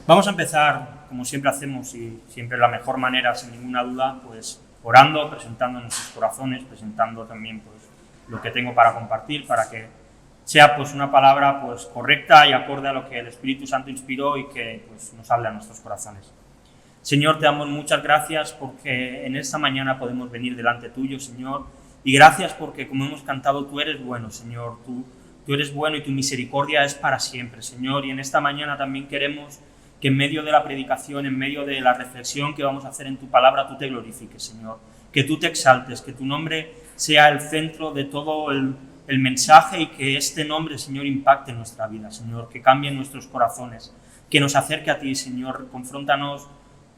Vamos a empezar, como siempre hacemos y siempre la mejor manera, sin ninguna duda, pues orando, presentando nuestros corazones, presentando también pues lo que tengo para compartir, para que sea pues una palabra pues correcta y acorde a lo que el Espíritu Santo inspiró y que pues nos hable a nuestros corazones. Señor, te damos muchas gracias porque en esta mañana podemos venir delante tuyo, Señor, y gracias porque, como hemos cantado, tú eres bueno, Señor, tú eres bueno y tu misericordia es para siempre, Señor, y en esta mañana también queremos que en medio de la predicación, en medio de la reflexión que vamos a hacer en tu palabra, tú te glorifiques, Señor, que tú te exaltes, que tu nombre sea el centro de todo el mensaje y que este nombre, Señor, impacte en nuestra vida, Señor, que cambie nuestros corazones, que nos acerque a ti, Señor, confróntanos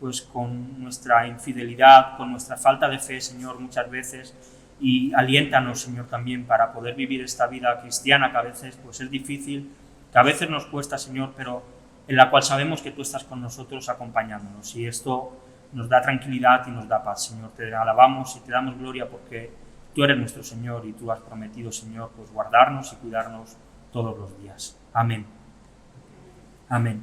pues con nuestra infidelidad, con nuestra falta de fe, Señor, muchas veces, y aliéntanos, Señor, también para poder vivir esta vida cristiana que a veces pues es difícil, que a veces nos cuesta, Señor, pero en la cual sabemos que tú estás con nosotros acompañándonos, y esto nos da tranquilidad y nos da paz, Señor. Te alabamos y te damos gloria porque tú eres nuestro Señor y tú has prometido, Señor, pues guardarnos y cuidarnos todos los días. Amén. Amén.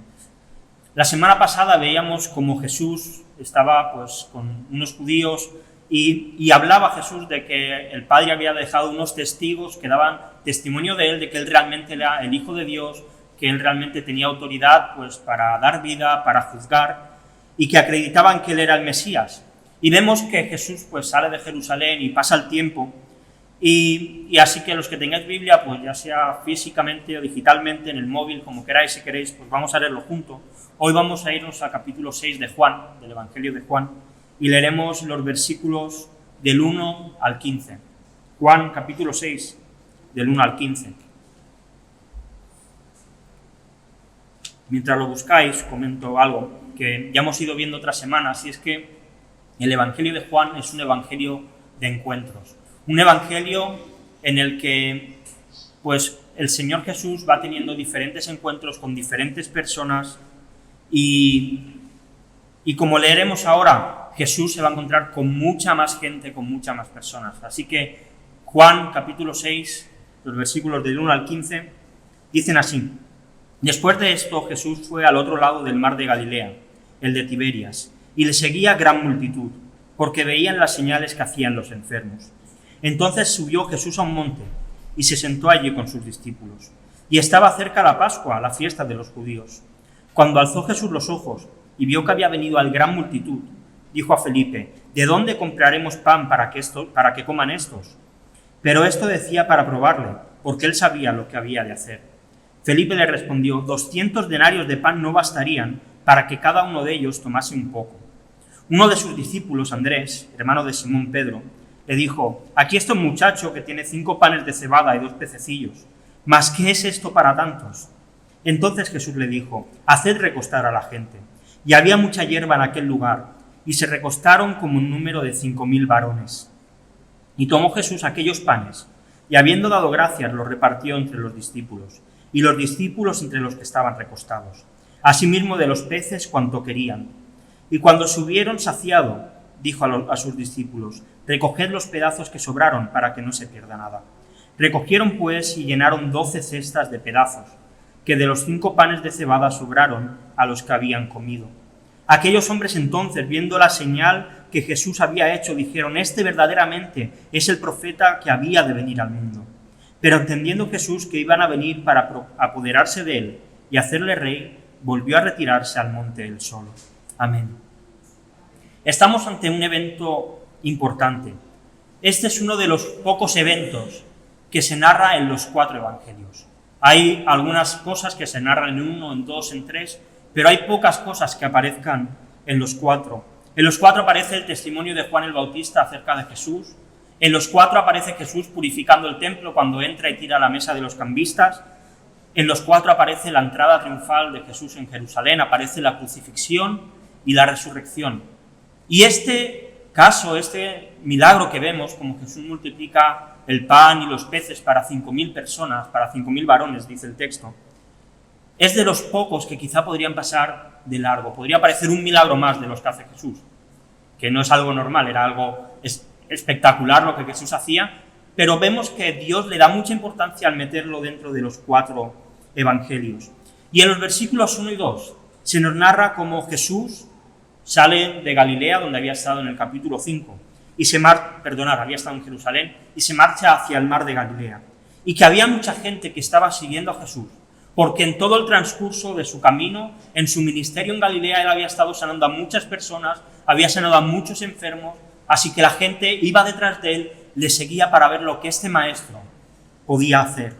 La semana pasada veíamos cómo Jesús estaba pues con unos judíos y hablaba Jesús de que el Padre había dejado unos testigos que daban testimonio de él, de que él realmente era el Hijo de Dios, que él realmente tenía autoridad pues para dar vida, para juzgar, y que acreditaban que él era el Mesías. Y vemos que Jesús pues sale de Jerusalén y pasa el tiempo, y así que los que tengáis Biblia, pues ya sea físicamente o digitalmente, en el móvil, como queráis, si queréis, pues vamos a leerlo juntos. Hoy vamos a irnos al capítulo 6 de Juan, del Evangelio de Juan, y leeremos los versículos del 1 al 15. Juan, capítulo 6, del 1 al 15. Mientras lo buscáis, comento algo que ya hemos ido viendo otras semanas, y es que el Evangelio de Juan es un evangelio de encuentros. Un evangelio en el que pues, el Señor Jesús va teniendo diferentes encuentros con diferentes personas y como leeremos ahora, Jesús se va a encontrar con mucha más gente, con muchas más personas. Así que Juan capítulo 6, los versículos del 1 al 15, dicen así: Después de esto, Jesús fue al otro lado del mar de Galilea, el de Tiberias, y le seguía gran multitud, porque veían las señales que hacían los enfermos. Entonces subió Jesús a un monte, y se sentó allí con sus discípulos. Y estaba cerca la Pascua, la fiesta de los judíos. Cuando alzó Jesús los ojos, y vio que había venido al gran multitud, dijo a Felipe: ¿De dónde compraremos pan para que coman estos? Pero esto decía para probarle, porque él sabía lo que había de hacer. Felipe le respondió: 200 denarios de pan no bastarían para que cada uno de ellos tomase un poco. Uno de sus discípulos, Andrés, hermano de Simón Pedro, le dijo: Aquí está un muchacho que tiene 5 panes de cebada y 2 pececillos. ¿Mas qué es esto para tantos? Entonces Jesús le dijo: Haced recostar a la gente. Y había mucha hierba en aquel lugar, y se recostaron como un número de 5.000 varones. Y tomó Jesús aquellos panes, y habiendo dado gracias, los repartió entre los discípulos, y los discípulos entre los que estaban recostados. Asimismo de los peces cuanto querían. Y cuando se hubieron saciado, dijo a sus discípulos: Recoged los pedazos que sobraron para que no se pierda nada. Recogieron pues y llenaron 12 cestas de pedazos, que de los 5 panes de cebada sobraron a los que habían comido. Aquellos hombres entonces, viendo la señal que Jesús había hecho, dijeron: Este verdaderamente es el profeta que había de venir al mundo. Pero entendiendo Jesús que iban a venir para apoderarse de él y hacerle rey, volvió a retirarse al monte él solo. Amén. Estamos ante un evento importante. Este es uno de los pocos eventos que se narra en los 4 evangelios. Hay algunas cosas que se narran en 1, en 2, en 3, pero hay pocas cosas que aparezcan en los 4. En los 4 aparece el testimonio de Juan el Bautista acerca de Jesús. En los 4 aparece Jesús purificando el templo cuando entra y tira la mesa de los cambistas. En los 4 aparece la entrada triunfal de Jesús en Jerusalén, aparece la crucifixión y la resurrección. Y este caso, este milagro que vemos, como Jesús multiplica el pan y los peces para 5.000 personas, para 5.000 varones, dice el texto, es de los pocos que quizá podrían pasar de largo. Podría parecer un milagro más de los que hace Jesús, que no es algo normal, era algo espectacular lo que Jesús hacía, pero vemos que Dios le da mucha importancia al meterlo dentro de los 4 evangelios. Y en los versículos 1 y 2 se nos narra cómo Jesús sale de Galilea, donde había estado en el capítulo 5, había estado en Jerusalén, y se marcha hacia el mar de Galilea. Y que había mucha gente que estaba siguiendo a Jesús, porque en todo el transcurso de su camino, en su ministerio en Galilea, él había estado sanando a muchas personas, había sanado a muchos enfermos, así que la gente iba detrás de él, le seguía para ver lo que este maestro podía hacer.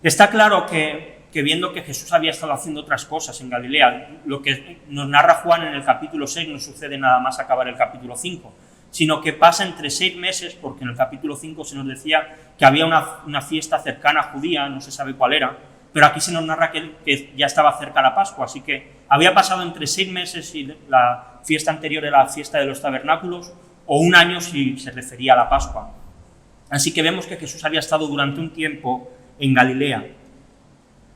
Está claro que viendo que Jesús había estado haciendo otras cosas en Galilea, lo que nos narra Juan en el capítulo 6 no sucede nada más acabar el capítulo 5, sino que pasa entre 6 meses, porque en el capítulo 5 se nos decía que había una fiesta cercana judía, no se sabe cuál era, pero aquí se nos narra que ya estaba cerca la Pascua, así que había pasado entre 6 meses y la fiesta anterior era la fiesta de los tabernáculos, o 1 año si se refería a la Pascua. Así que vemos que Jesús había estado durante un tiempo en Galilea,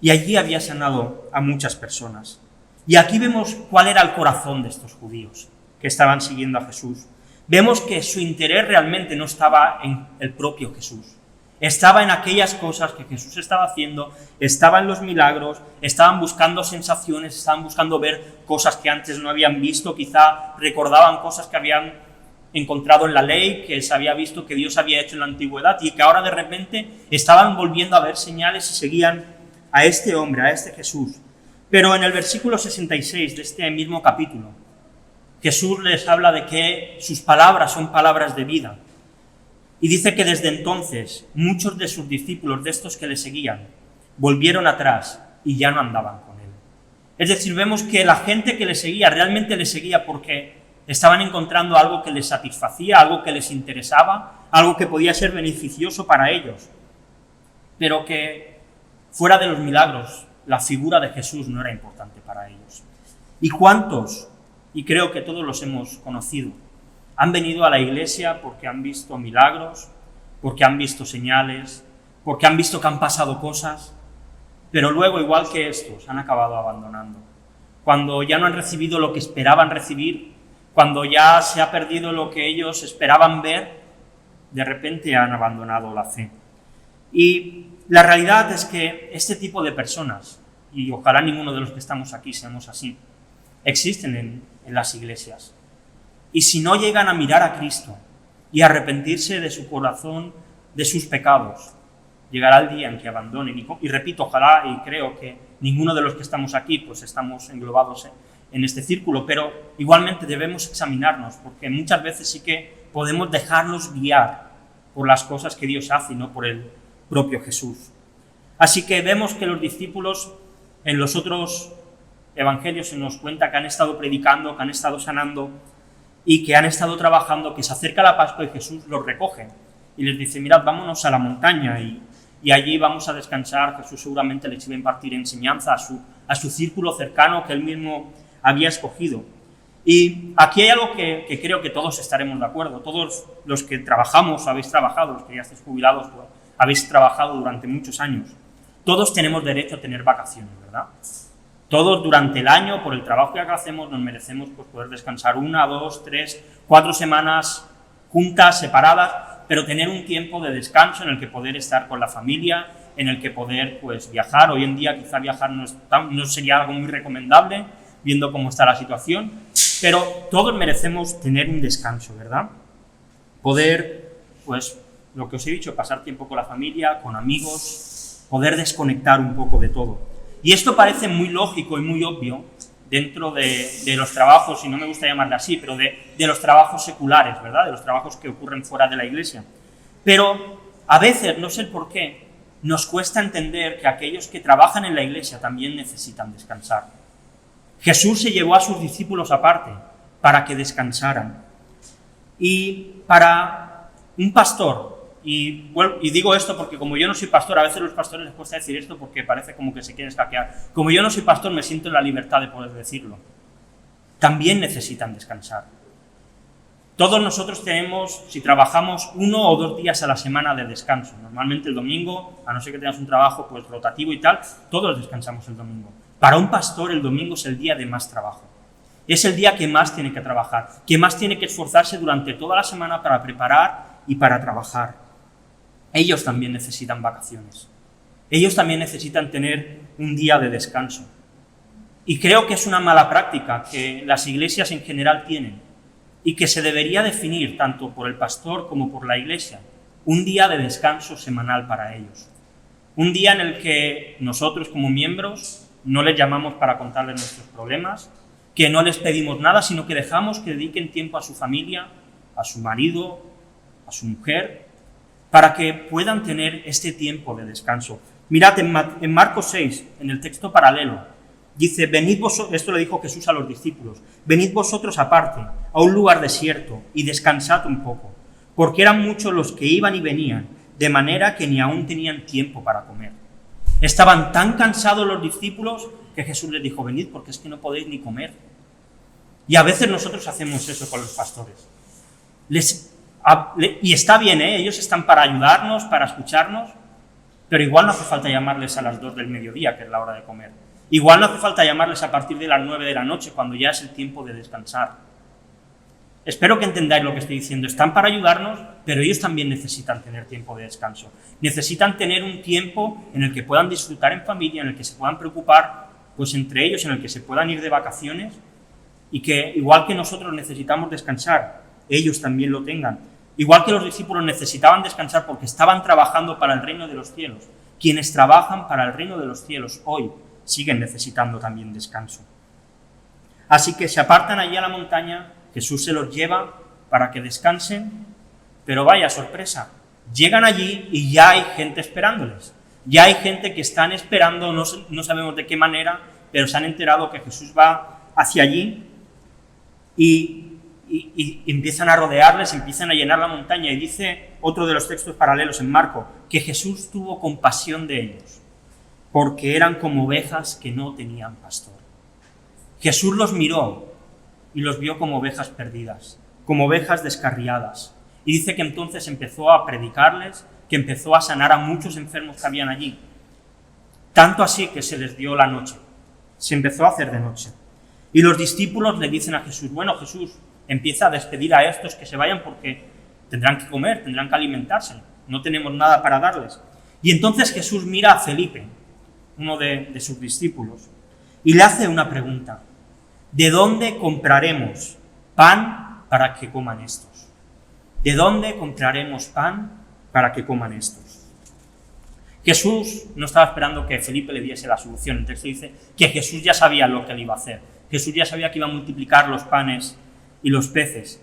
y allí había sanado a muchas personas. Y aquí vemos cuál era el corazón de estos judíos que estaban siguiendo a Jesús. Vemos que su interés realmente no estaba en el propio Jesús. Estaba en aquellas cosas que Jesús estaba haciendo, estaba en los milagros, estaban buscando sensaciones, estaban buscando ver cosas que antes no habían visto, quizá recordaban cosas que habían encontrado en la ley, que se había visto que Dios había hecho en la antigüedad y que ahora de repente estaban volviendo a ver señales y seguían a este hombre, a este Jesús. Pero en el versículo 66 de este mismo capítulo, Jesús les habla de que sus palabras son palabras de vida. Y dice que desde entonces muchos de sus discípulos, de estos que le seguían, volvieron atrás y ya no andaban con él. Es decir, vemos que la gente que le seguía realmente le seguía porque estaban encontrando algo que les satisfacía, algo que les interesaba, algo que podía ser beneficioso para ellos. Pero que fuera de los milagros, la figura de Jesús no era importante para ellos. ¿Y cuántos? Y creo que todos los hemos conocido. Han venido a la iglesia porque han visto milagros, porque han visto señales, porque han visto que han pasado cosas, pero luego, igual que estos, han acabado abandonando. Cuando ya no han recibido lo que esperaban recibir, cuando ya se ha perdido lo que ellos esperaban ver, de repente han abandonado la fe. Y la realidad es que este tipo de personas, y ojalá ninguno de los que estamos aquí seamos así, existen en las iglesias. Y si no llegan a mirar a Cristo y a arrepentirse de su corazón, de sus pecados, llegará el día en que abandonen. Y repito, ojalá y creo que ninguno de los que estamos aquí pues estamos englobados en este círculo, pero igualmente debemos examinarnos, porque muchas veces sí que podemos dejarnos guiar por las cosas que Dios hace y no por el propio Jesús. Así que vemos que los discípulos en los otros evangelios se nos cuenta que han estado predicando, que han estado sanando y que han estado trabajando, que se acerca la Pascua y Jesús los recoge y les dice, mirad, vámonos a la montaña y allí vamos a descansar. Jesús seguramente les iba a impartir enseñanza a su círculo cercano que él mismo había escogido. Y aquí hay algo que creo que todos estaremos de acuerdo. Todos los que trabajamos, habéis trabajado, los que ya estáis jubilados, habéis trabajado durante muchos años. Todos tenemos derecho a tener vacaciones, ¿verdad? Todos durante el año, por el trabajo que hacemos, nos merecemos pues, poder descansar 1, 2, 3, 4 semanas juntas, separadas, pero tener un tiempo de descanso en el que poder estar con la familia, en el que poder pues, viajar. Hoy en día quizá viajar no sería algo muy recomendable, viendo cómo está la situación, pero todos merecemos tener un descanso, ¿verdad? Poder, pues, lo que os he dicho, pasar tiempo con la familia, con amigos, poder desconectar un poco de todo. Y esto parece muy lógico y muy obvio dentro de los trabajos, y no me gusta llamarle así, pero de los trabajos seculares, ¿verdad? De los trabajos que ocurren fuera de la iglesia. Pero a veces, no sé por qué, nos cuesta entender que aquellos que trabajan en la iglesia también necesitan descansar. Jesús se llevó a sus discípulos aparte para que descansaran. Y para un pastor, y digo esto porque como yo no soy pastor, a veces a los pastores les cuesta decir esto porque parece como que se quieren escaquear. Como yo no soy pastor, me siento en la libertad de poder decirlo. También necesitan descansar. Todos nosotros tenemos, si trabajamos 1 o 2 días a la semana de descanso. Normalmente el domingo, a no ser que tengas un trabajo pues rotativo y tal, todos descansamos el domingo. Para un pastor el domingo es el día de más trabajo. Es el día que más tiene que trabajar, que más tiene que esforzarse durante toda la semana para preparar y para trabajar. Ellos también necesitan vacaciones. Ellos también necesitan tener un día de descanso. Y creo que es una mala práctica que las iglesias en general tienen y que se debería definir tanto por el pastor como por la iglesia, un día de descanso semanal para ellos. Un día en el que nosotros como miembros no les llamamos para contarles nuestros problemas, que no les pedimos nada, sino que dejamos que dediquen tiempo a su familia, a su marido, a su mujer, para que puedan tener este tiempo de descanso. Mirad, en Marcos 6, en el texto paralelo, dice, venid vosotros, esto le dijo Jesús a los discípulos, venid vosotros aparte, a un lugar desierto, y descansad un poco, porque eran muchos los que iban y venían, de manera que ni aún tenían tiempo para comer. Estaban tan cansados los discípulos que Jesús les dijo, venid porque es que no podéis ni comer. Y a veces nosotros hacemos eso con los pastores. Y está bien, ellos están para ayudarnos, para escucharnos, pero igual no hace falta llamarles a las 2 del mediodía, que es la hora de comer. Igual no hace falta llamarles a partir de las 9 de la noche, cuando ya es el tiempo de descansar. Espero que entendáis lo que estoy diciendo. Están para ayudarnos, pero ellos también necesitan tener tiempo de descanso. Necesitan tener un tiempo en el que puedan disfrutar en familia, en el que se puedan preocupar pues entre ellos, en el que se puedan ir de vacaciones y que, igual que nosotros necesitamos descansar, ellos también lo tengan. Igual que los discípulos necesitaban descansar porque estaban trabajando para el reino de los cielos, quienes trabajan para el reino de los cielos hoy siguen necesitando también descanso. Así que se apartan allí a la montaña, Jesús se los lleva para que descansen, pero vaya sorpresa, llegan allí y ya hay gente esperándoles. Ya hay gente que están esperando, no sabemos de qué manera, pero se han enterado que Jesús va hacia allí y empiezan a rodearles, empiezan a llenar la montaña. Y dice otro de los textos paralelos en Marco, que Jesús tuvo compasión de ellos, porque eran como ovejas que no tenían pastor. Jesús los miró y los vio como ovejas perdidas, como ovejas descarriadas. Y dice que entonces empezó a predicarles, que empezó a sanar a muchos enfermos que habían allí. Tanto así que se les dio la noche. Se empezó a hacer de noche. Y los discípulos le dicen a Jesús, bueno, Jesús, empieza a despedir a estos que se vayan porque tendrán que comer, tendrán que alimentarse. No tenemos nada para darles. Y entonces Jesús mira a Felipe, uno de sus discípulos, y le hace una pregunta. ¿De dónde compraremos pan para que coman estos? ¿De dónde compraremos pan para que coman estos? Jesús no estaba esperando que Felipe le diese la solución. El texto dice que Jesús ya sabía lo que le iba a hacer. Jesús ya sabía que iba a multiplicar los panes y los peces.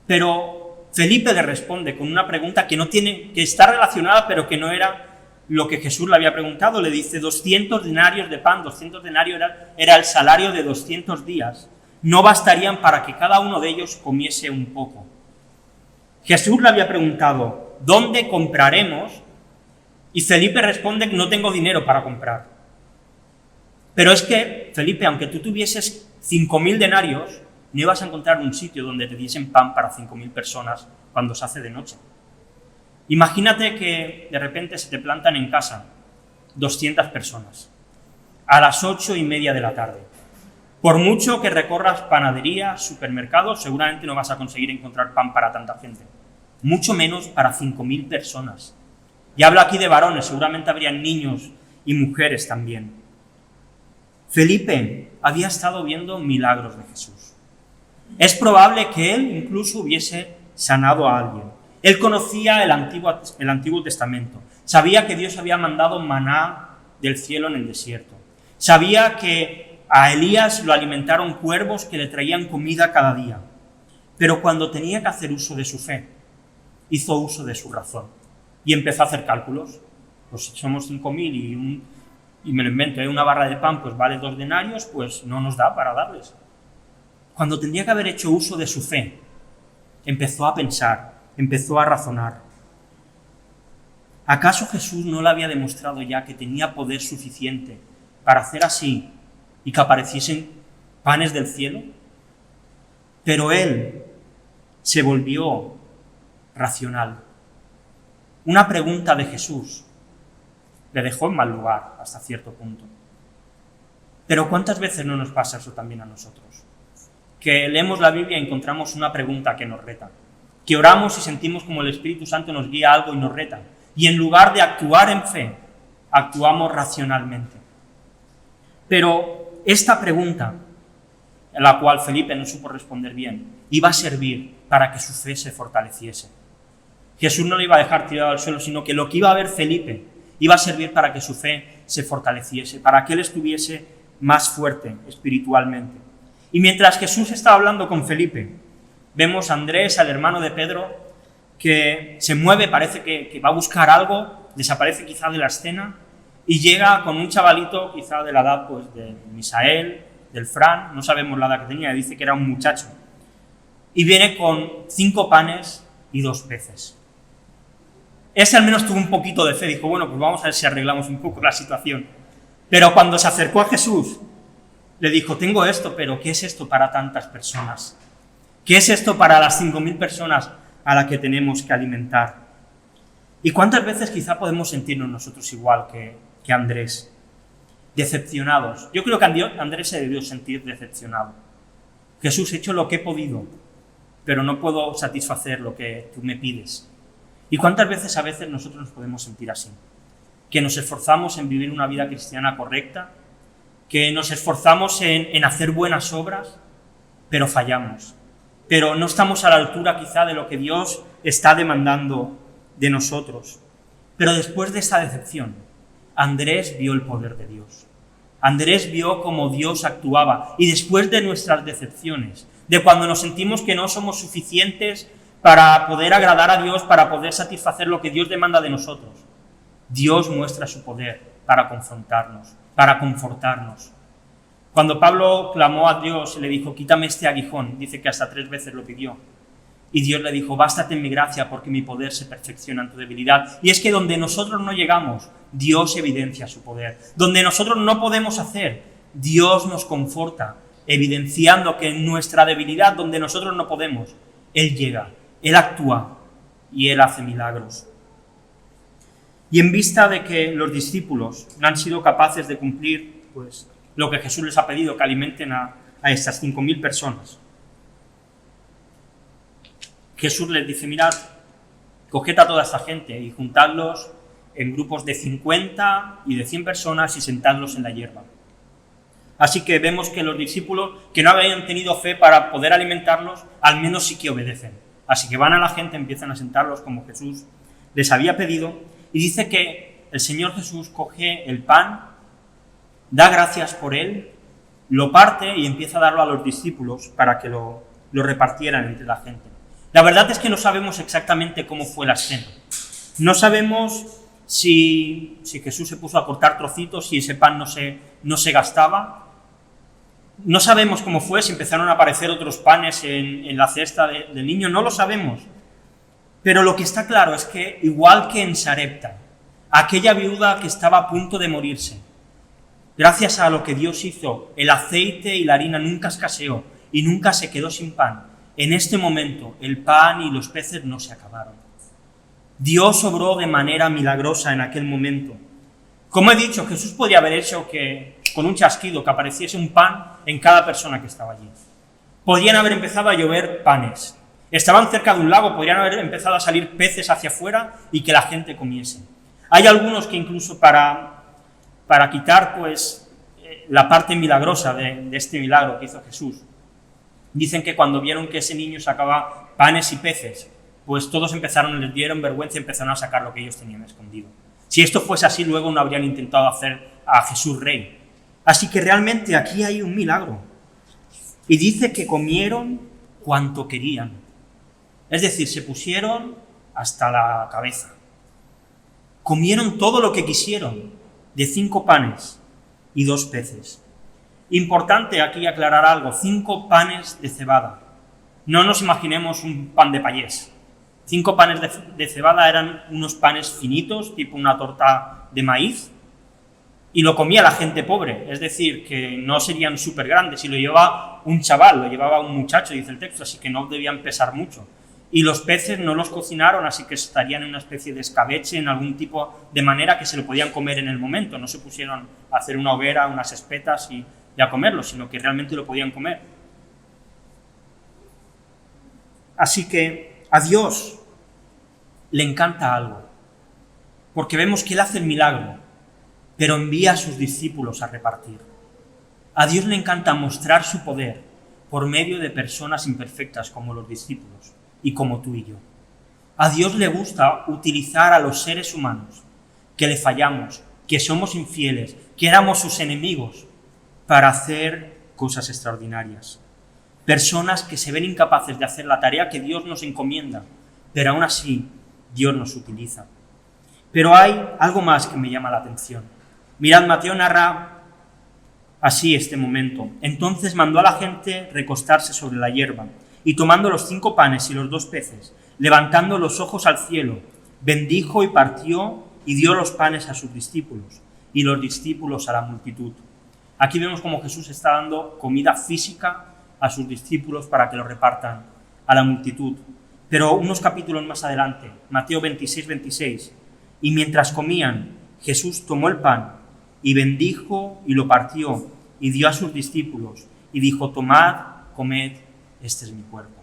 Pero Felipe le responde con una pregunta que está relacionada, pero que no era lo que Jesús le había preguntado. Le dice, 200 denarios de pan, 200 denarios era el salario de 200 días. No bastarían para que cada uno de ellos comiese un poco. Jesús le había preguntado, ¿dónde compraremos? Y Felipe responde que no tengo dinero para comprar. Pero es que, Felipe, aunque tú tuvieses 5.000 denarios, no ibas a encontrar un sitio donde te diesen pan para 5.000 personas cuando se hace de noche. Imagínate que de repente se te plantan en casa 200 personas a las 8:30 de la tarde. Por mucho que recorras panaderías, supermercados, seguramente no vas a conseguir encontrar pan para tanta gente. Mucho menos para 5.000 personas. Y hablo aquí de varones, seguramente habrían niños y mujeres también. Felipe había estado viendo milagros de Jesús. Es probable que él incluso hubiese sanado a alguien. Él conocía el Antiguo Testamento. Sabía que Dios había mandado maná del cielo en el desierto. Sabía que a Elías lo alimentaron cuervos que le traían comida cada día. Pero cuando tenía que hacer uso de su fe, hizo uso de su razón. Y empezó a hacer cálculos. Pues si somos 5.000 y me lo invento, una barra de pan pues vale 2 denarios, pues no nos da para darles. Cuando tendría que haber hecho uso de su fe, empezó a pensar, empezó a razonar. ¿Acaso Jesús no le había demostrado ya que tenía poder suficiente para hacer así y que apareciesen panes del cielo? Pero él se volvió racional. Una pregunta de Jesús le dejó en mal lugar hasta cierto punto. Pero ¿cuántas veces no nos pasa eso también a nosotros? Que leemos la Biblia y encontramos una pregunta que nos reta. Que oramos y sentimos como el Espíritu Santo nos guía a algo y nos reta. Y en lugar de actuar en fe, actuamos racionalmente. Pero esta pregunta, a la cual Felipe no supo responder bien, iba a servir para que su fe se fortaleciese. Jesús no le iba a dejar tirado al suelo, sino que lo que iba a ver Felipe iba a servir para que su fe se fortaleciese, para que él estuviese más fuerte espiritualmente. Y mientras Jesús estaba hablando con Felipe, vemos a Andrés, al hermano de Pedro, que se mueve, parece que va a buscar algo, desaparece quizá de la escena y llega con un chavalito quizá de la edad pues, de Misael, del Fran, no sabemos la edad que tenía, dice que era un muchacho, y viene con 5 panes y 2 peces. Ese al menos tuvo un poquito de fe, dijo, bueno, pues vamos a ver si arreglamos un poco la situación. Pero cuando se acercó a Jesús, le dijo, tengo esto, pero ¿qué es esto para tantas personas? ¿Qué es esto para las 5.000 personas a las que tenemos que alimentar? ¿Y cuántas veces quizá podemos sentirnos nosotros igual que Andrés? Decepcionados. Yo creo que Andrés se debió sentir decepcionado. Jesús, he hecho lo que he podido, pero no puedo satisfacer lo que tú me pides. ¿Y cuántas veces a veces nosotros nos podemos sentir así? Que nos esforzamos en vivir una vida cristiana correcta, que nos esforzamos en hacer buenas obras, pero fallamos. Pero no estamos a la altura quizá de lo que Dios está demandando de nosotros. Pero después de esta decepción, Andrés vio el poder de Dios. Andrés vio cómo Dios actuaba. Y después de nuestras decepciones, de cuando nos sentimos que no somos suficientes para poder agradar a Dios, para poder satisfacer lo que Dios demanda de nosotros, Dios muestra su poder para confrontarnos, para confortarnos. Cuando Pablo clamó a Dios y le dijo, quítame este aguijón, dice que hasta 3 veces lo pidió. Y Dios le dijo, bástate en mi gracia porque mi poder se perfecciona en tu debilidad. Y es que donde nosotros no llegamos, Dios evidencia su poder. Donde nosotros no podemos hacer, Dios nos conforta, evidenciando que en nuestra debilidad, donde nosotros no podemos, Él llega, Él actúa y Él hace milagros. Y en vista de que los discípulos no han sido capaces de cumplir pues, lo que Jesús les ha pedido, que alimenten a estas 5.000 personas, Jesús les dice, mirad, coged a toda esta gente y juntadlos en grupos de 50 y de 100 personas y sentadlos en la hierba. Así que vemos que los discípulos que no habían tenido fe para poder alimentarlos, al menos sí que obedecen. Así que van a la gente, empiezan a sentarlos como Jesús les había pedido, y dice que el Señor Jesús coge el pan, da gracias por él, lo parte y empieza a darlo a los discípulos para que lo repartieran entre la gente. La verdad es que no sabemos exactamente cómo fue la escena. No sabemos si Jesús se puso a cortar trocitos, si ese pan no se gastaba. No sabemos cómo fue, si empezaron a aparecer otros panes en la cesta del niño, no lo sabemos. Pero lo que está claro es que, igual que en Sarepta, aquella viuda que estaba a punto de morirse, gracias a lo que Dios hizo, el aceite y la harina nunca escaseó y nunca se quedó sin pan. En este momento, el pan y los peces no se acabaron. Dios obró de manera milagrosa en aquel momento. Como he dicho, Jesús podía haber hecho que, con un chasquido, que apareciese un pan en cada persona que estaba allí. Podrían haber empezado a llover panes. Estaban cerca de un lago, podrían haber empezado a salir peces hacia afuera y que la gente comiese. Hay algunos que incluso para quitar pues, la parte milagrosa de este milagro que hizo Jesús, dicen que cuando vieron que ese niño sacaba panes y peces, pues todos les dieron vergüenza y empezaron a sacar lo que ellos tenían escondido. Si esto fuese así, luego no habrían intentado hacer a Jesús rey. Así que realmente aquí hay un milagro. Y dice que comieron cuanto querían. Es decir, se pusieron hasta la cabeza. Comieron todo lo que quisieron, de 5 panes y 2 peces. Importante aquí aclarar algo, 5 panes de cebada. No nos imaginemos un pan de payés. 5 panes de cebada eran unos panes finitos, tipo una torta de maíz, y lo comía la gente pobre, es decir, que no serían súper grandes, y lo llevaba un chaval, lo llevaba un muchacho, dice el texto, así que no debían pesar mucho. Y los peces no los cocinaron, así que estarían en una especie de escabeche, en algún tipo de manera que se lo podían comer en el momento, no se pusieron a hacer una hoguera, unas espetas y a comerlo, sino que realmente lo podían comer. Así que a Dios le encanta algo, porque vemos que Él hace el milagro, pero envía a sus discípulos a repartir. A Dios le encanta mostrar su poder por medio de personas imperfectas como los discípulos y como tú y yo. A Dios le gusta utilizar a los seres humanos que le fallamos, que somos infieles, que éramos sus enemigos, para hacer cosas extraordinarias. Personas que se ven incapaces de hacer la tarea que Dios nos encomienda, pero aún así Dios nos utiliza. Pero hay algo más que me llama la atención. Mirad, Mateo narra así este momento. Entonces mandó a la gente recostarse sobre la hierba, y tomando los 5 panes y los 2 peces, levantando los ojos al cielo, bendijo y partió y dio los panes a sus discípulos, y los discípulos a la multitud. Aquí vemos cómo Jesús está dando comida física a sus discípulos para que lo repartan a la multitud. Pero unos capítulos más adelante, Mateo 26, y mientras comían, Jesús tomó el pan y bendijo y lo partió y dio a sus discípulos y dijo: tomad, comed, este es mi cuerpo.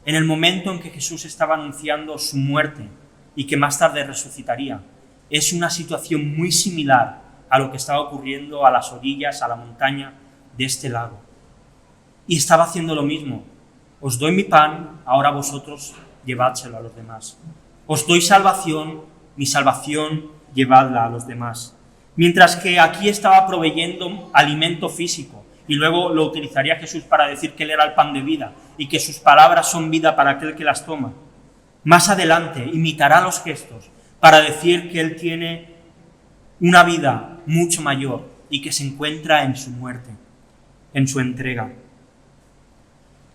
En el momento en que Jesús estaba anunciando su muerte y que más tarde resucitaría, es una situación muy similar a lo que estaba ocurriendo a las orillas, a la montaña de este lago. Y estaba haciendo lo mismo. Os doy mi pan, ahora vosotros llevádselo a los demás. Os doy salvación, mi salvación llevadla a los demás. Mientras que aquí estaba proveyendo alimento físico, y luego lo utilizaría Jesús para decir que Él era el pan de vida y que sus palabras son vida para aquel que las toma. Más adelante imitará los gestos para decir que Él tiene una vida mucho mayor y que se encuentra en su muerte, en su entrega.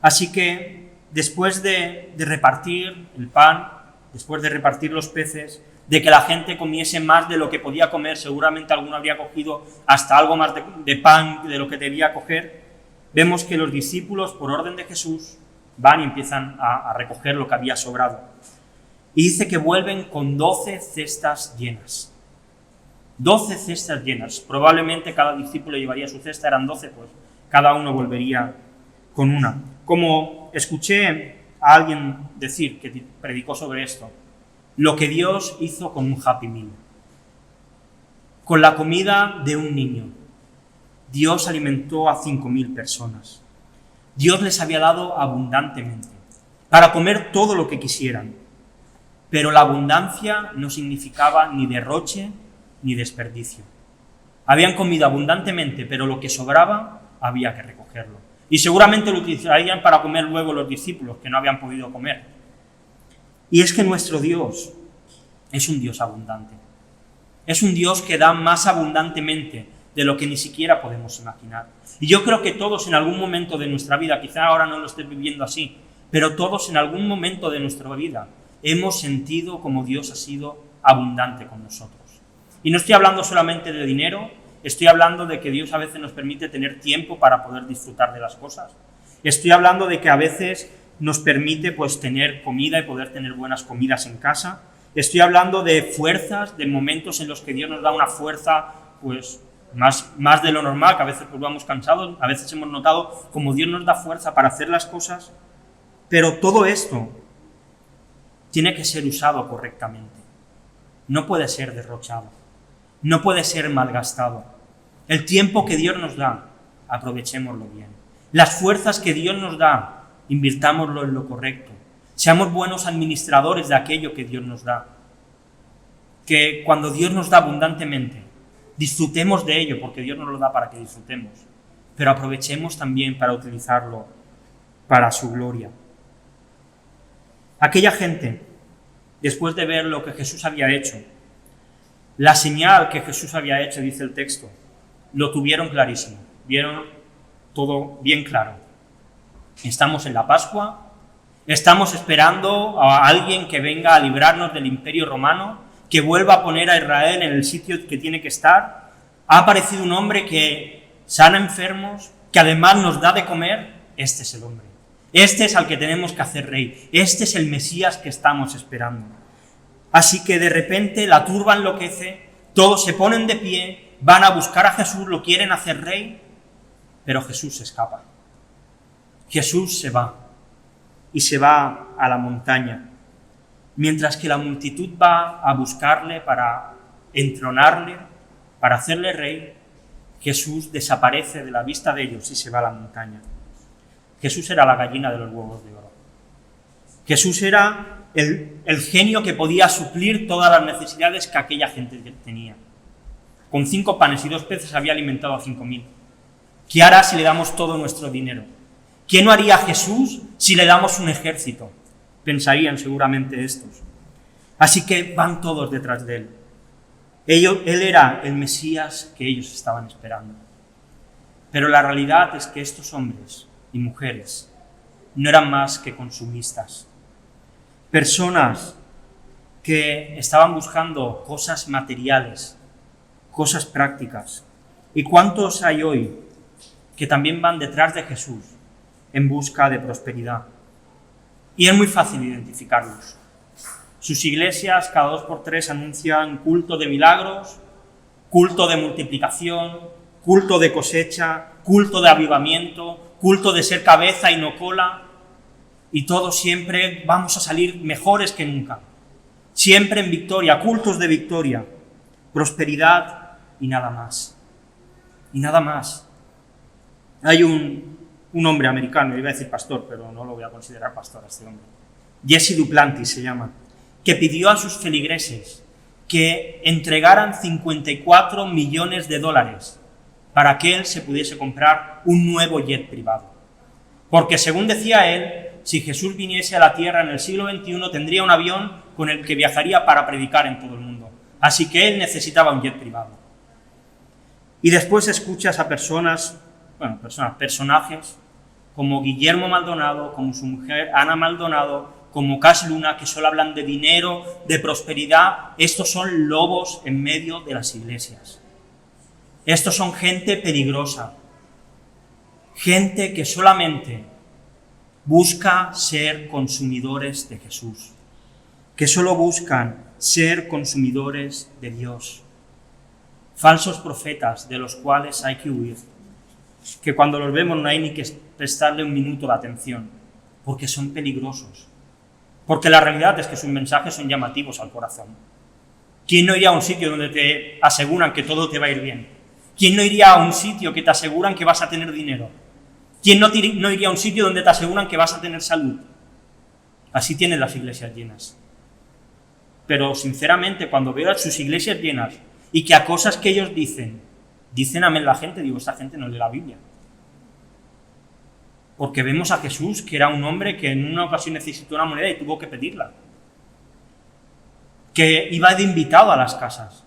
Así que después de repartir el pan, después de repartir los peces, de que la gente comiese más de lo que podía comer, seguramente alguno habría cogido hasta algo más de pan de lo que debía coger, vemos que los discípulos, por orden de Jesús, van y empiezan a recoger lo que había sobrado. Y dice que vuelven con 12 cestas llenas. 12 cestas llenas. Probablemente cada discípulo llevaría su cesta, eran 12, pues cada uno volvería con una. Como escuché a alguien decir que predicó sobre esto, lo que Dios hizo con un Happy Meal, con la comida de un niño, Dios alimentó a 5.000 personas. Dios les había dado abundantemente para comer todo lo que quisieran, pero la abundancia no significaba ni derroche ni desperdicio. Habían comido abundantemente, pero lo que sobraba había que recogerlo. Y seguramente lo utilizarían para comer luego los discípulos, que no habían podido comer. Y es que nuestro Dios es un Dios abundante. Es un Dios que da más abundantemente de lo que ni siquiera podemos imaginar. Y yo creo que todos en algún momento de nuestra vida, quizá ahora no lo estés viviendo así, pero todos en algún momento de nuestra vida hemos sentido como Dios ha sido abundante con nosotros. Y no estoy hablando solamente de dinero, estoy hablando de que Dios a veces nos permite tener tiempo para poder disfrutar de las cosas. Estoy hablando de que a veces nos permite pues tener comida y poder tener buenas comidas en casa. Estoy hablando de fuerzas, de momentos en los que Dios nos da una fuerza pues más de lo normal, que a veces pues vamos cansados, a veces hemos notado como Dios nos da fuerza para hacer las cosas, pero todo esto tiene que ser usado correctamente. No puede ser derrochado, no puede ser malgastado. El tiempo que Dios nos da, aprovechémoslo bien. Las fuerzas que Dios nos da, invirtámoslo en lo correcto. Seamos buenos administradores de aquello que Dios nos da. Que cuando Dios nos da abundantemente, disfrutemos de ello, porque Dios nos lo da para que disfrutemos, pero aprovechemos también para utilizarlo para su gloria. Aquella gente, después de ver lo que Jesús había hecho, la señal que Jesús había hecho, dice el texto, lo tuvieron clarísimo, vieron todo bien claro. Estamos en la Pascua, estamos esperando a alguien que venga a librarnos del Imperio Romano, que vuelva a poner a Israel en el sitio que tiene que estar. Ha aparecido un hombre que sana enfermos, que además nos da de comer. Este es el hombre. Este es al que tenemos que hacer rey. Este es el Mesías que estamos esperando. Así que de repente la turba enloquece, todos se ponen de pie, van a buscar a Jesús, lo quieren hacer rey, pero Jesús se escapa. Jesús se va y se va a la montaña, mientras que la multitud va a buscarle para entronarle, para hacerle rey. Jesús desaparece de la vista de ellos y se va a la montaña. Jesús era la gallina de los huevos de oro. Jesús era el genio que podía suplir todas las necesidades que aquella gente tenía. Con 5 panes y 2 peces había alimentado a 5.000. ¿Qué hará si le damos todo nuestro dinero? ¿Qué no haría Jesús si le damos un ejército? Pensarían seguramente estos. Así que van todos detrás de él. Él era el Mesías que ellos estaban esperando. Pero la realidad es que estos hombres y mujeres no eran más que consumistas. Personas que estaban buscando cosas materiales, cosas prácticas. ¿Y cuántos hay hoy que también van detrás de Jesús en busca de prosperidad? Y es muy fácil identificarlos. Sus iglesias cada 2 por 3 anuncian culto de milagros, culto de multiplicación, culto de cosecha, culto de avivamiento, culto de ser cabeza y no cola, y todos siempre vamos a salir mejores que nunca. Siempre en victoria, cultos de victoria, prosperidad y nada más. Y nada más. Hay un hombre americano, iba a decir pastor, pero no lo voy a considerar pastor a este hombre. Jesse Duplantis se llama, que pidió a sus feligreses que entregaran $54 millones para que él se pudiese comprar un nuevo jet privado. Porque según decía él, si Jesús viniese a la tierra en el siglo XXI, tendría un avión con el que viajaría para predicar en todo el mundo. Así que él necesitaba un jet privado. Y después escuchas a personajes como Guillermo Maldonado, como su mujer Ana Maldonado, como Cash Luna, que solo hablan de dinero, de prosperidad. Estos son lobos en medio de las iglesias. Estos son gente peligrosa, gente que solamente busca ser consumidores de Jesús, que solo buscan ser consumidores de Dios. Falsos profetas de los cuales hay que huir, que cuando los vemos no hay ni que prestarle un minuto de atención, porque son peligrosos. Porque la realidad es que sus mensajes son llamativos al corazón. ¿Quién no iría a un sitio donde te aseguran que todo te va a ir bien? ¿Quién no iría a un sitio que te aseguran que vas a tener dinero? ¿Quién no iría a un sitio donde te aseguran que vas a tener salud? Así tienen las iglesias llenas. Pero sinceramente, cuando veo a sus iglesias llenas y que a cosas que ellos dicen amén la gente, digo, esta gente no lee la Biblia. Porque vemos a Jesús, que era un hombre que en una ocasión necesitó una moneda y tuvo que pedirla. Que iba de invitado a las casas.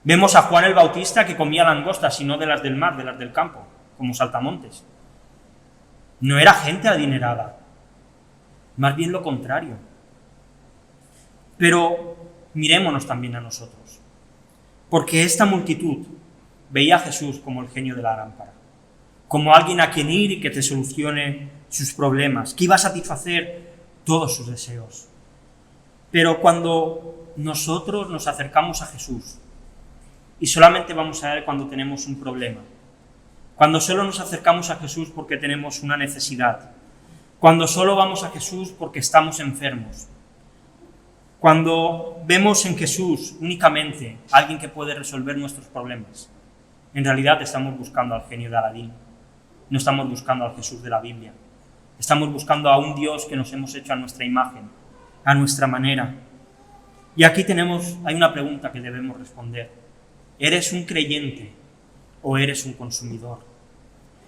Vemos a Juan el Bautista que comía langostas y no de las del mar, de las del campo, como saltamontes. No era gente adinerada, más bien lo contrario. Pero mirémonos también a nosotros, porque esta multitud veía a Jesús como el genio de la lámpara, como alguien a quien ir y que te solucione sus problemas, que iba a satisfacer todos sus deseos. Pero cuando nosotros nos acercamos a Jesús, y solamente vamos a Él cuando tenemos un problema, cuando solo nos acercamos a Jesús porque tenemos una necesidad, cuando solo vamos a Jesús porque estamos enfermos, cuando vemos en Jesús únicamente a alguien que puede resolver nuestros problemas, en realidad estamos buscando al genio de Aladín, no estamos buscando al Jesús de la Biblia, estamos buscando a un Dios que nos hemos hecho a nuestra imagen, a nuestra manera. Y aquí hay una pregunta que debemos responder. ¿Eres un creyente o eres un consumidor?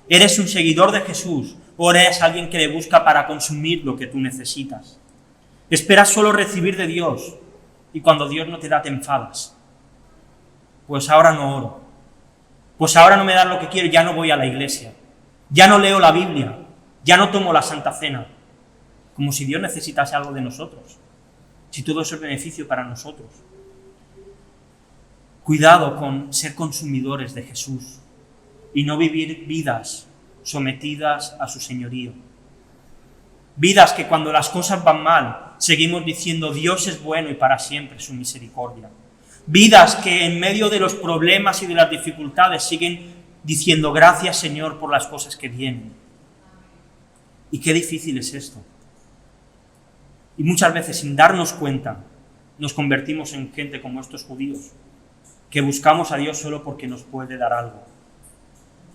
¿Eres un seguidor de Jesús o eres alguien que le busca para consumir lo que tú necesitas? ¿Esperas solo recibir de Dios y cuando Dios no te da te enfadas? Pues ahora no oro. Pues ahora no me das lo que quiero, ya no voy a la iglesia. Ya no leo la Biblia. Ya no tomo la Santa Cena. Como si Dios necesitase algo de nosotros. Si todo eso es beneficio para nosotros. Cuidado con ser consumidores de Jesús y no vivir vidas sometidas a su señorío. Vidas que cuando las cosas van mal, seguimos diciendo Dios es bueno y para siempre su misericordia. Vidas que en medio de los problemas y de las dificultades siguen diciendo gracias Señor por las cosas que vienen. Y qué difícil es esto. Y muchas veces sin darnos cuenta nos convertimos en gente como estos judíos, que buscamos a Dios solo porque nos puede dar algo.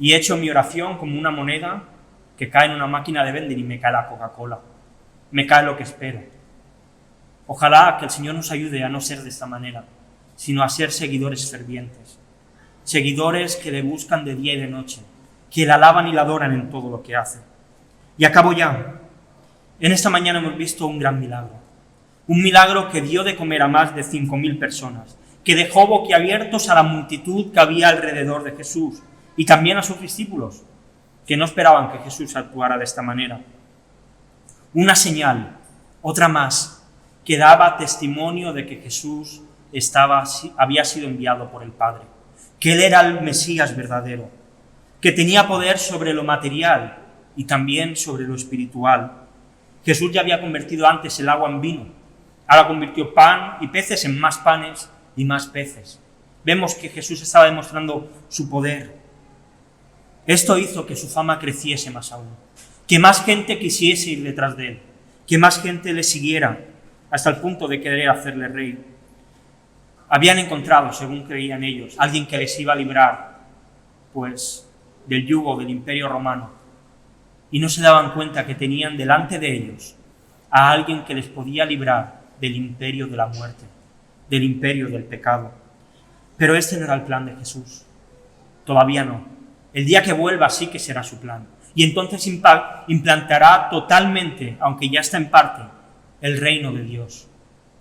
Y he hecho mi oración como una moneda que cae en una máquina de vender y me cae la Coca-Cola. Me cae lo que espero. Ojalá que el Señor nos ayude a no ser de esta manera, sino a ser seguidores fervientes. Seguidores que le buscan de día y de noche, que le alaban y le adoran en todo lo que hace. Y acabo ya. En esta mañana hemos visto un gran milagro. Un milagro que dio de comer a más de 5.000 personas, que dejó boquiabiertos a la multitud que había alrededor de Jesús y también a sus discípulos, que no esperaban que Jesús actuara de esta manera. Una señal, otra más, que daba testimonio de que Jesús había sido enviado por el Padre, que Él era el Mesías verdadero, que tenía poder sobre lo material y también sobre lo espiritual. Jesús ya había convertido antes el agua en vino, ahora convirtió pan y peces en más panes y más peces. Vemos que Jesús estaba demostrando su poder. Esto hizo que su fama creciese más aún, que más gente quisiese ir detrás de Él, que más gente le siguiera, hasta el punto de querer hacerle rey. Habían encontrado, según creían ellos, alguien que les iba a librar, pues, del yugo del Imperio Romano, y no se daban cuenta que tenían delante de ellos a alguien que les podía librar del imperio de la muerte, del imperio del pecado. Pero este no era el plan de Jesús. Todavía no. El día que vuelva sí que será su plan. Y entonces implantará totalmente, aunque ya está en parte, el reino de Dios.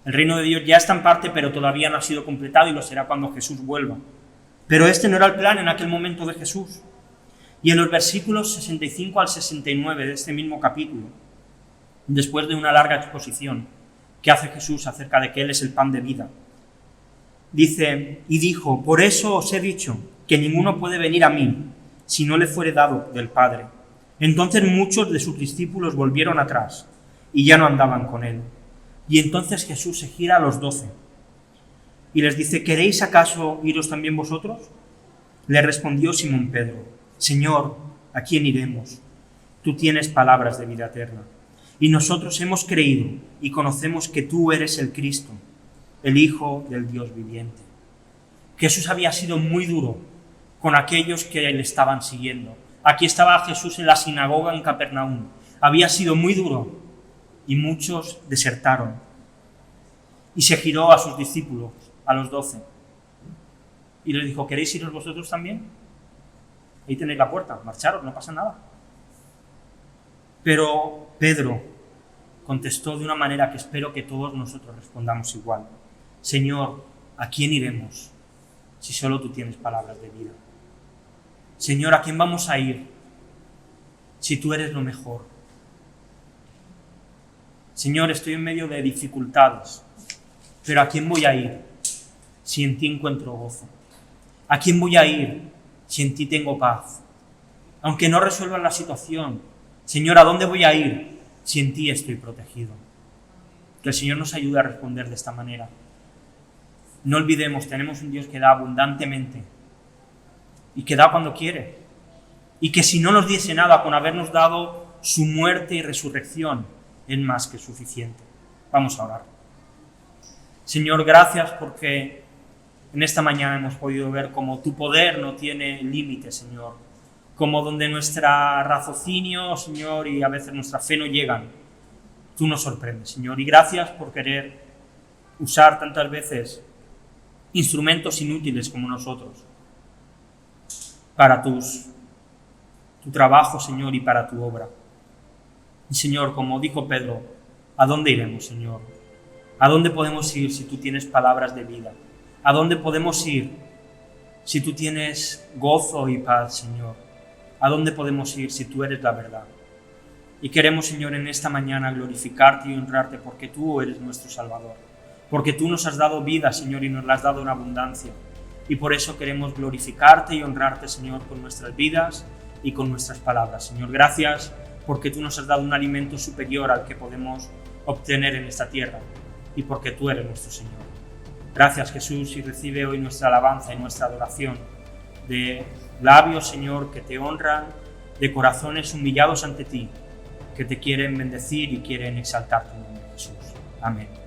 El reino de Dios ya está en parte, pero todavía no ha sido completado y lo será cuando Jesús vuelva. Pero este no era el plan en aquel momento de Jesús. Y en los versículos 65 al 69 de este mismo capítulo, después de una larga exposición que hace Jesús acerca de que Él es el pan de vida, dice, y dijo, por eso os he dicho que ninguno puede venir a mí si no le fuere dado del Padre. Entonces muchos de sus discípulos volvieron atrás y ya no andaban con Él. Y entonces Jesús se gira a los 12 y les dice, ¿queréis acaso iros también vosotros? Le respondió Simón Pedro, Señor, ¿a quién iremos? Tú tienes palabras de vida eterna. Y nosotros hemos creído y conocemos que tú eres el Cristo, el Hijo del Dios viviente. Jesús había sido muy duro con aquellos que le estaban siguiendo. Aquí estaba Jesús en la sinagoga en Capernaum. Había sido muy duro y muchos desertaron. Y se giró a sus discípulos, a los 12, y les dijo, ¿queréis iros vosotros también? Ahí tenéis la puerta, marcharos, no pasa nada. Pero Pedro contestó de una manera que espero que todos nosotros respondamos igual. Señor, ¿a quién iremos si solo tú tienes palabras de vida? Señor, ¿a quién vamos a ir si tú eres lo mejor? Señor, estoy en medio de dificultades, pero ¿a quién voy a ir si en ti encuentro gozo? ¿A quién voy a ir si en ti tengo paz? Aunque no resuelvan la situación, Señor, ¿a dónde voy a ir si en ti estoy protegido? Que el Señor nos ayude a responder de esta manera. No olvidemos, tenemos un Dios que da abundantemente y que da cuando quiere. Y que si no nos diese nada con habernos dado su muerte y resurrección, es más que suficiente. Vamos a orar. Señor, gracias porque en esta mañana hemos podido ver cómo tu poder no tiene límite, Señor. Como donde nuestra raciocinio, Señor, y a veces nuestra fe no llegan, tú nos sorprendes, Señor. Y gracias por querer usar tantas veces instrumentos inútiles como nosotros para tu trabajo, Señor, y para tu obra. Y, Señor, como dijo Pedro, ¿a dónde iremos, Señor? ¿A dónde podemos ir si tú tienes palabras de vida? ¿A dónde podemos ir si tú tienes gozo y paz, Señor? ¿A dónde podemos ir si tú eres la verdad? Y queremos, Señor, en esta mañana glorificarte y honrarte porque tú eres nuestro Salvador. Porque tú nos has dado vida, Señor, y nos la has dado en abundancia. Y por eso queremos glorificarte y honrarte, Señor, con nuestras vidas y con nuestras palabras. Señor, gracias porque tú nos has dado un alimento superior al que podemos obtener en esta tierra y porque tú eres nuestro Señor. Gracias, Jesús, y recibe hoy nuestra alabanza y nuestra adoración de labios, Señor, que te honran, de corazones humillados ante ti, que te quieren bendecir y quieren exaltar tu nombre, Jesús. Amén.